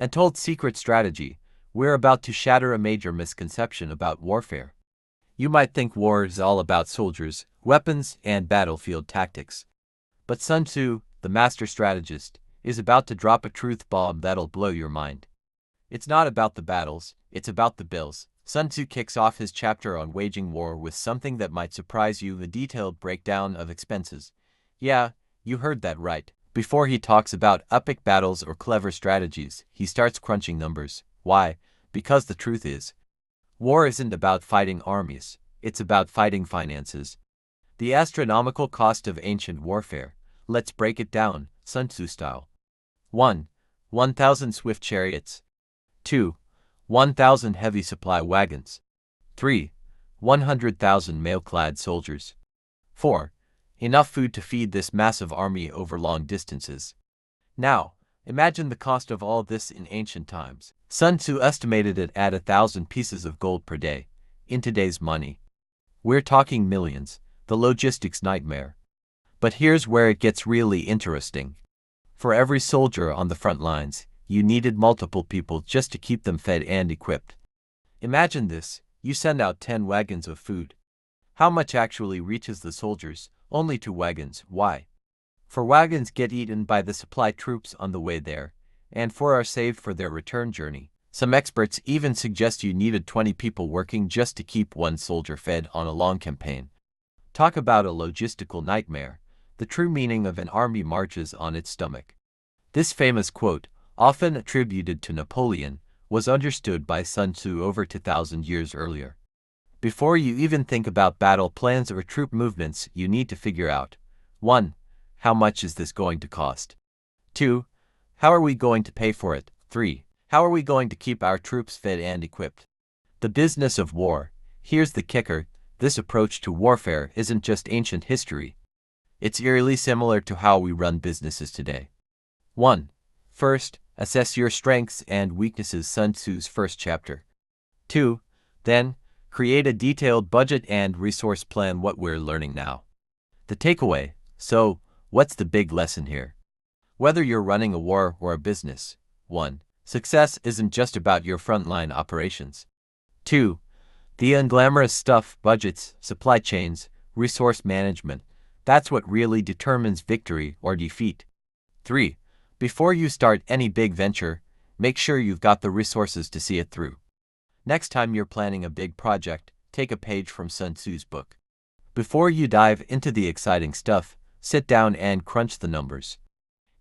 Untold secret strategy. We're about to shatter a major misconception about warfare. You might think war is all about soldiers, weapons, and battlefield tactics. But Sun Tzu, the master strategist, is about to drop a truth bomb that'll blow your mind. It's not about the battles, it's about the bills. Sun Tzu kicks off his chapter on waging war with something that might surprise you: a detailed breakdown of expenses. Yeah, you heard that right. Before he talks about epic battles or clever strategies, he starts crunching numbers. Why? Because the truth is, war isn't about fighting armies, it's about fighting finances. The astronomical cost of ancient warfare. Let's break it down, Sun Tzu style. 1. 1,000 swift chariots. 2. 1,000 heavy supply wagons. 3. 100,000 mail-clad soldiers. 4. Enough food to feed this massive army over long distances. Now, imagine the cost of all this in ancient times. Sun Tzu estimated it at 1,000 pieces of gold per day. In today's money, we're talking millions, the logistics nightmare. But here's where it gets really interesting. For every soldier on the front lines, you needed multiple people just to keep them fed and equipped. Imagine this: you send out 10 wagons of food. How much actually reaches the soldiers? Only 2 wagons. Why? 4 wagons get eaten by the supply troops on the way there, and 4 are saved for their return journey. Some experts even suggest you needed 20 people working just to keep 1 soldier fed on a long campaign. Talk about a logistical nightmare. The true meaning of an army marches on its stomach. This famous quote, often attributed to Napoleon, was understood by Sun Tzu over 2,000 years earlier. Before you even think about battle plans or troop movements, you need to figure out: 1. How much is this going to cost? 2. How are we going to pay for it? 3. How are we going to keep our troops fed and equipped? The business of war. Here's the kicker: this approach to warfare isn't just ancient history. It's eerily similar to how we run businesses today. 1. First, assess your strengths and weaknesses. Sun Tzu's first chapter. 2. Then, create a detailed budget and resource plan. What we're learning now. The takeaway. So, what's the big lesson here? Whether you're running a war or a business, 1. Success isn't just about your frontline operations. 2. The unglamorous stuff: budgets, supply chains, resource management. That's what really determines victory or defeat. 3. Before you start any big venture, make sure you've got the resources to see it through. Next time you're planning a big project, take a page from Sun Tzu's book. Before you dive into the exciting stuff, sit down and crunch the numbers.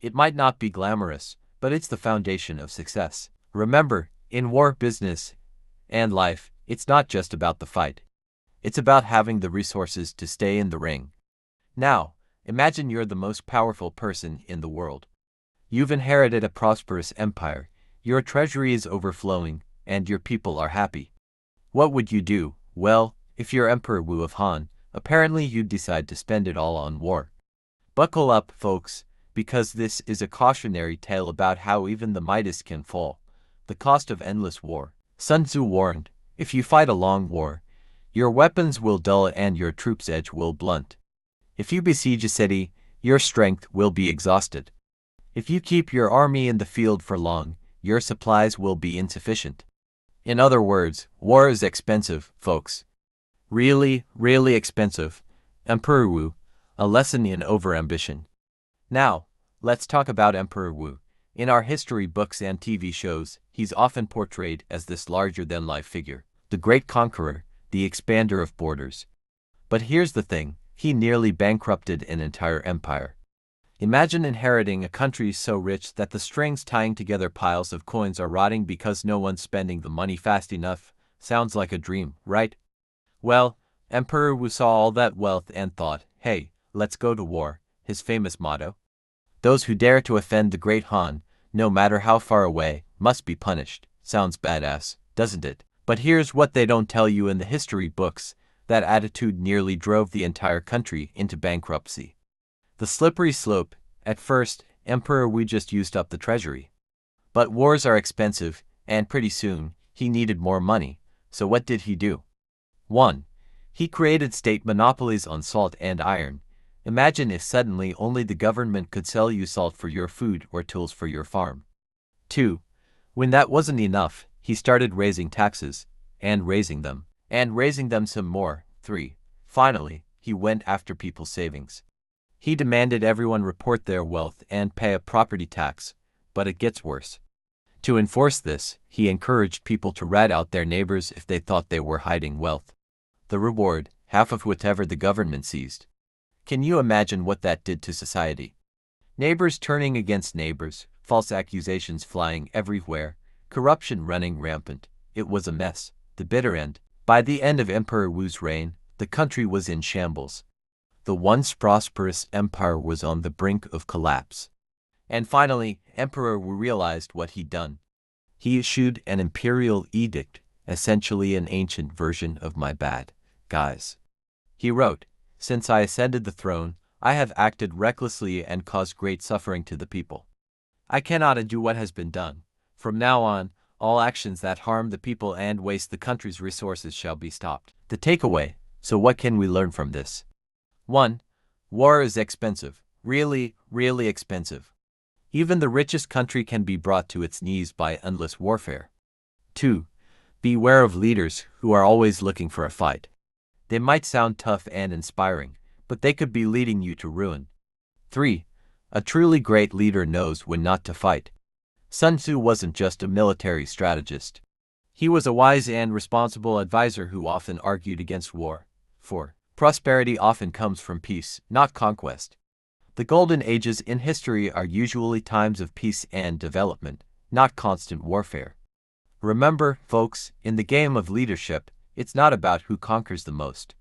It might not be glamorous, but it's the foundation of success. Remember, in war, business, and life, it's not just about the fight. It's about having the resources to stay in the ring. Now, imagine you're the most powerful person in the world. You've inherited a prosperous empire, your treasury is overflowing, and your people are happy. What would you do? Well, if you're Emperor Wu of Han, apparently you'd decide to spend it all on war. Buckle up, folks, because this is a cautionary tale about how even the mightiest can fall. The cost of endless war. Sun Tzu warned, if you fight a long war, your weapons will dull and your troops' edge will blunt. If you besiege a city, your strength will be exhausted. If you keep your army in the field for long, your supplies will be insufficient. In other words, war is expensive, folks. Really, really expensive. Emperor Wu, a lesson in overambition. Now, let's talk about Emperor Wu. In our history books and TV shows, he's often portrayed as this larger-than-life figure, the great conqueror, the expander of borders. But here's the thing, he nearly bankrupted an entire empire. Imagine inheriting a country so rich that the strings tying together piles of coins are rotting because no one's spending the money fast enough. Sounds like a dream, right? Well, Emperor Wu saw all that wealth and thought, hey, let's go to war. His famous motto: those who dare to offend the great Han, no matter how far away, must be punished. Sounds badass, doesn't it? But here's what they don't tell you in the history books: that attitude nearly drove the entire country into bankruptcy. The slippery slope. At first, Emperor Wu just used up the treasury. But wars are expensive, and pretty soon, he needed more money. So what did he do? 1. He created state monopolies on salt and iron. Imagine if suddenly only the government could sell you salt for your food or tools for your farm. 2. When that wasn't enough, he started raising taxes, and raising them, and raising them some more. 3. Finally, he went after people's savings. He demanded everyone report their wealth and pay a property tax, but it gets worse. To enforce this, he encouraged people to rat out their neighbors if they thought they were hiding wealth. The reward, half of whatever the government seized. Can you imagine what that did to society? Neighbors turning against neighbors, false accusations flying everywhere, corruption running rampant. It was a mess. The bitter end. By the end of Emperor Wu's reign, the country was in shambles. The once prosperous empire was on the brink of collapse. And finally, Emperor Wu realized what he'd done. He issued an imperial edict, essentially an ancient version of my bad guys. He wrote, "Since I ascended the throne, I have acted recklessly and caused great suffering to the people. I cannot undo what has been done. From now on, all actions that harm the people and waste the country's resources shall be stopped." The takeaway. So what can we learn from this? 1. War is expensive. Really, really expensive. Even the richest country can be brought to its knees by endless warfare. 2. Beware of leaders who are always looking for a fight. They might sound tough and inspiring, but they could be leading you to ruin. 3. A truly great leader knows when not to fight. Sun Tzu wasn't just a military strategist. He was a wise and responsible advisor who often argued against war. 4. Prosperity often comes from peace, not conquest. The golden ages in history are usually times of peace and development, not constant warfare. Remember, folks, in the game of leadership, it's not about who conquers the most.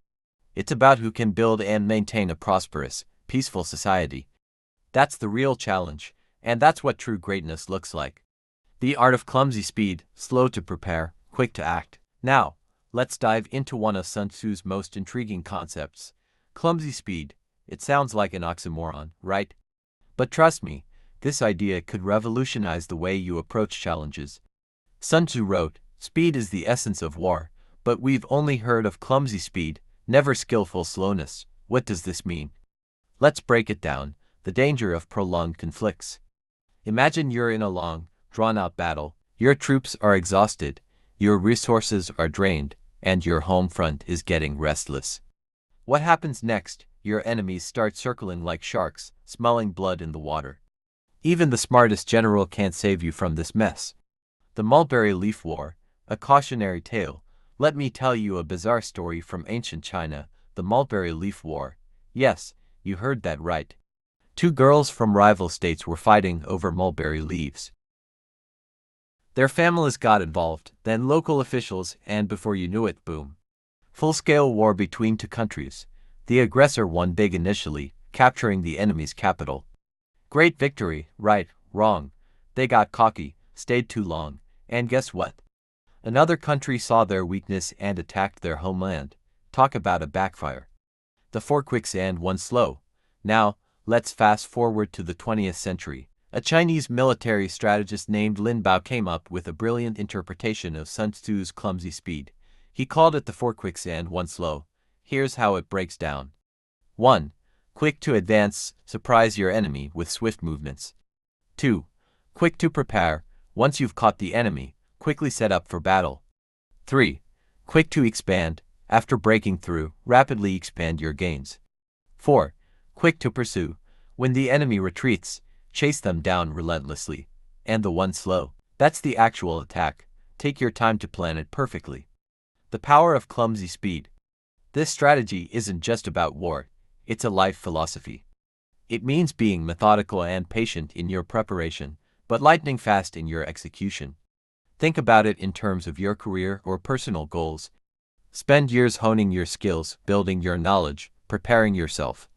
It's about who can build and maintain a prosperous, peaceful society. That's the real challenge, and that's what true greatness looks like. The art of clumsy speed, slow to prepare, quick to act. Now, let's dive into one of Sun Tzu's most intriguing concepts. Clumsy speed. It sounds like an oxymoron, right? But trust me, this idea could revolutionize the way you approach challenges. Sun Tzu wrote, "Speed is the essence of war, but we've only heard of clumsy speed, never skillful slowness." What does this mean? Let's break it down. The danger of prolonged conflicts. Imagine you're in a long, drawn-out battle. Your troops are exhausted, your resources are drained, and your home front is getting restless. What happens next? Your enemies start circling like sharks, smelling blood in the water. Even the smartest general can't save you from this mess. The Mulberry Leaf War, a cautionary tale. Let me tell you a bizarre story from ancient China, the Mulberry Leaf War. Yes, you heard that right. Two girls from rival states were fighting over mulberry leaves. Their families got involved, then local officials, and before you knew it, boom. Full-scale war between two countries. The aggressor won big initially, capturing the enemy's capital. Great victory, right, wrong. They got cocky, stayed too long, and guess what? Another country saw their weakness and attacked their homeland. Talk about a backfire. The 4 quicksand, 1 slow. Now, let's fast forward to the 20th century. A Chinese military strategist named Lin Bao came up with a brilliant interpretation of Sun Tzu's clumsy speed. He called it the 4 quicksand, 1 slow. Here's how it breaks down. 1. Quick to advance, surprise your enemy with swift movements. 2. Quick to prepare, once you've caught the enemy, quickly set up for battle. 3. Quick to expand, after breaking through, rapidly expand your gains. 4. Quick to pursue, when the enemy retreats, chase them down relentlessly. And the 1 slow. That's the actual attack. Take your time to plan it perfectly. The power of clumsy speed. This strategy isn't just about war, it's a life philosophy. It means being methodical and patient in your preparation, but lightning fast in your execution. Think about it in terms of your career or personal goals. Spend years honing your skills, building your knowledge, preparing yourself.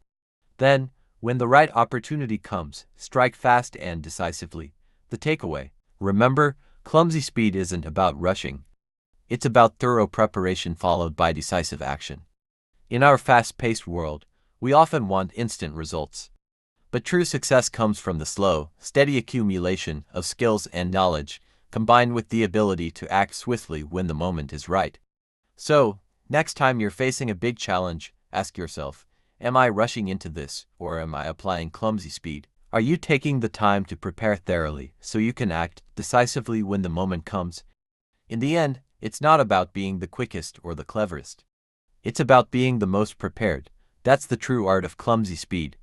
Then, when the right opportunity comes, strike fast and decisively. The takeaway. Remember, clumsy speed isn't about rushing. It's about thorough preparation followed by decisive action. In our fast-paced world, we often want instant results. But true success comes from the slow, steady accumulation of skills and knowledge, combined with the ability to act swiftly when the moment is right. So, next time you're facing a big challenge, ask yourself, am I rushing into this, or am I applying clumsy speed? Are you taking the time to prepare thoroughly so you can act decisively when the moment comes? In the end, it's not about being the quickest or the cleverest. It's about being the most prepared. That's the true art of clumsy speed.